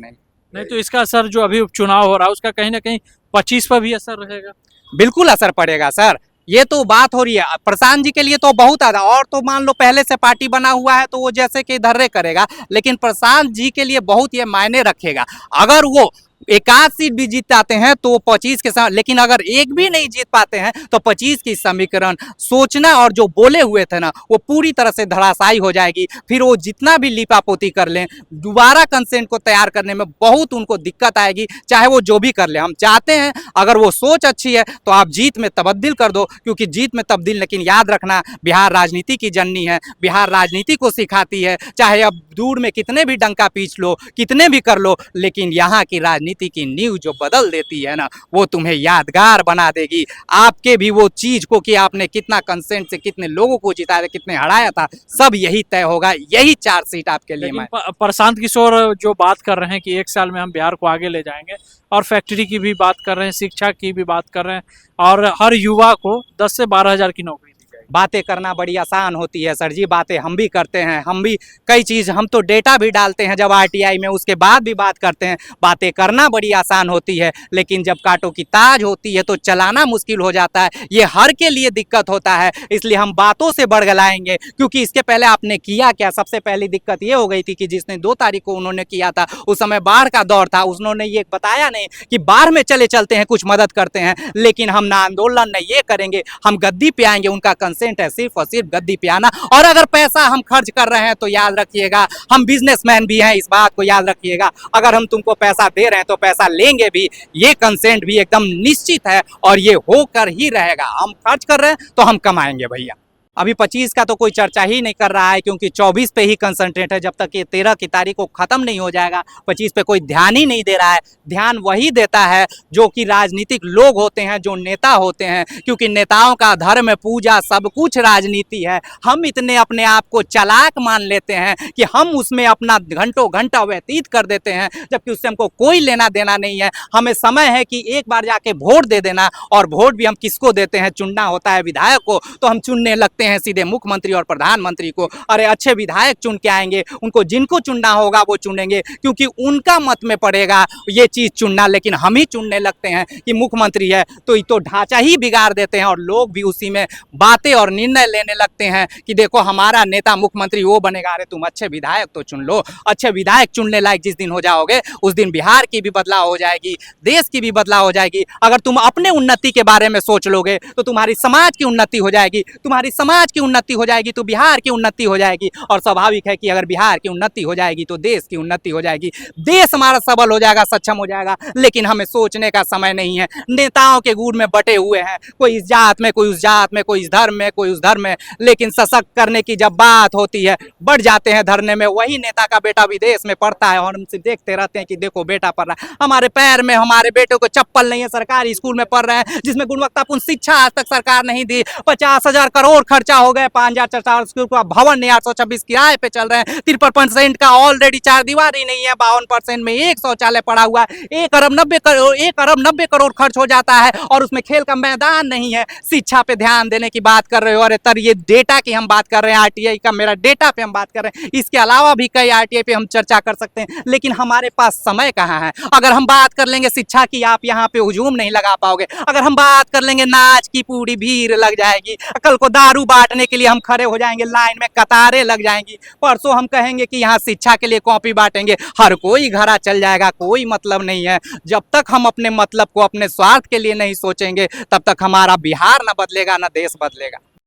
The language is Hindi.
नहीं। नहीं तो इसका असर जो अभी उपचुनाव हो रहा है उसका कहीं ना कहीं 25 पर भी असर रहेगा। बिल्कुल असर पड़ेगा सर, ये तो बात हो रही है। प्रशांत जी के लिए तो बहुत आधा, और तो मान लो पहले से पार्टी बना हुआ है तो वो जैसे कि धर्रे करेगा, लेकिन प्रशांत जी के लिए बहुत ये मायने रखेगा। अगर वो एक आध सीट भी जीत पाते हैं तो 25 के साथ, लेकिन अगर एक भी नहीं जीत पाते हैं तो 25 की समीकरण सोचना और जो बोले हुए थे ना वो पूरी तरह से धराशायी हो जाएगी। फिर वो जितना भी लीपापोती कर लें, दोबारा कंसेंट को तैयार करने में बहुत उनको दिक्कत आएगी, चाहे वो जो भी कर ले। हम चाहते हैं अगर वो सोच अच्छी है तो आप जीत में तब्दील कर दो, क्योंकि जीत में तब्दील, लेकिन याद रखना बिहार राजनीति की जननी है, बिहार राजनीति को सिखाती है। चाहे अब दूर में कितने भी डंका पीच लो, कितने भी कर लो, लेकिन यहाँ की राजनीति की नींव जो बदल देती है ना वो तुम्हें यादगार बना देगी। आपके भी वो चीज को कि आपने कितना कंसेंट से कितने लोगों को जिताया था, कितने हराया था, सब यही तय होगा। यही 4 सीट आपके लिए। लेकिन प्रशांत किशोर जो बात कर रहे हैं कि 1 साल में हम बिहार को आगे ले जाएंगे, और फैक्ट्री की भी बात कर रहे हैं, शिक्षा की भी बात कर रहे हैं, और हर युवा को 10 से 12 हज़ार की नौकरी दी जाएगी। बातें करना बड़ी आसान होती है सर जी, बातें हम भी करते हैं, हम भी कई चीज़, हम तो डेटा भी डालते हैं जब आरटीआई में, उसके बाद भी बात करते हैं। बातें करना बड़ी आसान होती है, लेकिन जब कांटों की ताज होती है तो चलाना मुश्किल हो जाता है। ये हर के लिए दिक्कत होता है, इसलिए हम बातों से बड़गलाएंगे। क्योंकि इसके पहले आपने किया क्या? सबसे पहली दिक्कत ये हो गई थी कि जिसने 2 तारीख को उन्होंने किया था, उस समय बाढ़ का दौर था, उन्होंने ये बताया नहीं कि बाढ़ में चले चलते हैं, कुछ मदद करते हैं, लेकिन हम ना आंदोलन न ये करेंगे, हम गद्दी पे आएंगे। उनका कंसेंट है सिर्फ और सिर्फ गद्दी पे आना। और अगर पैसा हम खर्च कर रहे हैं तो याद रखिएगा हम बिजनेसमैन भी हैं, इस बात को याद रखिएगा। अगर हम तुमको पैसा दे रहे हैं तो पैसा लेंगे भी, ये कंसेंट भी एकदम निश्चित है और ये होकर ही रहेगा। हम खर्च कर रहे हैं तो हम कमाएंगे भैया। अभी 25 का तो कोई चर्चा ही नहीं कर रहा है, क्योंकि 24 पे ही कंसंट्रेट है। जब तक ये 13 की तारीख को खत्म नहीं हो जाएगा 25 पे कोई ध्यान ही नहीं दे रहा है। ध्यान वही देता है जो कि राजनीतिक लोग होते हैं, जो नेता होते हैं, क्योंकि नेताओं का धर्म पूजा सब कुछ राजनीति है। हम इतने अपने आप को चालाक मान लेते हैं कि हम उसमें अपना घंटों घंटा व्यतीत कर देते हैं, जबकि उससे हमको कोई लेना देना नहीं है। हमें समय है कि एक बार जाके वोट दे देना, और वोट भी हम किसको देते हैं? चुनना होता है विधायक को, तो हम चुनने लगते हैं सीधे मुख्यमंत्री और प्रधानमंत्री को। अरे अच्छे विधायक चुन के आएंगे, उनको जिनको चुनना होगा वो चुनेंगे, क्योंकि उनका मत में पड़ेगा ये चीज चुनना। लेकिन हम ही चुनने लगते हैं कि मुख्यमंत्री है तो ढांचा ही बिगाड़ देते हैं, और लोग भी उसी में बातें और निर्णय लेने लगते हैं कि देखो हमारा नेता मुख्यमंत्री वो बनेगा। अरे तुम अच्छे विधायक तो चुन लो। अच्छे विधायक चुनने लायक जिस दिन हो जाओगे उस दिन बिहार की भी बदलाव हो जाएगी, देश की भी बदलाव हो जाएगी। अगर तुम अपने उन्नति के बारे में सोच लोगे तो तुम्हारी समाज की उन्नति हो जाएगी, तुम्हारी समाज की उन्नति हो जाएगी तो बिहार की उन्नति हो जाएगी। और स्वाभाविक है कि अगर बिहार की उन्नति हो जाएगी तो देश की उन्नति हो जाएगी, देश हमारा सबल हो जाएगा, सक्षम हो जाएगा। लेकिन हमें सोचने का समय नहीं है। नेताओं के गुण में बटे हुए हैं, कोई इस जात में, कोई उस जात में, कोई इस धर्म में, कोई उस धर्म में, लेकिन सशक्त करने की जब बात होती है बढ़ जाते हैं धरने में। वही नेता का बेटा विदेश में पढ़ता है और हम सिर्फ देखते रहते हैं कि देखो बेटा पढ़ रहा है। हमारे पैर में हमारे बेटों को चप्पल नहीं है, सरकारी स्कूल में पढ़ रहे हैं जिसमें गुणवत्तापूर्ण शिक्षा आज तक सरकार नहीं दी। 50,000 करोड़ खर्चा हो गए, 5,000 स्कूल का भवन नहीं, 826 किराए पे चल रहे हैं, 53% का ऑलरेडी 4 दीवारी नहीं है, 52% में 1 शौचालय पड़ा हुआ है। 1 अरब 90 करोड़ खर्च हो जाता है और उसमें खेल का मैदान नहीं है। शिक्षा पे ध्यान देने की बात कर रहे हो। अरे तर ये डेटा की हम बात कर रहे हैं, आरटीआई का मेरा डेटा पे हम बात कर रहे हैं। इसके अलावा भी कई आरटीआई पे हम चर्चा कर सकते हैं, लेकिन हमारे पास समय कहाँ है। अगर हम बात कर लेंगे शिक्षा की, आप यहाँ पे हुजूम नहीं लगा पाओगे। अगर हम बात कर लेंगे नाच की, पूरी भीड़ लग जाएगी। कल को दारू बांटने के लिए हम खड़े हो जाएंगे, लाइन में कतारें लग जाएंगी। परसों हम कहेंगे कि यहाँ शिक्षा के लिए कॉपी बांटेंगे, हर कोई घरा चल जाएगा, कोई मतलब नहीं है। जब तक हम अपने मतलब को, अपने स्वार्थ के लिए नहीं सोचेंगे तब तक हमारा बिहार ना बदलेगा, ना देश बदलेगा।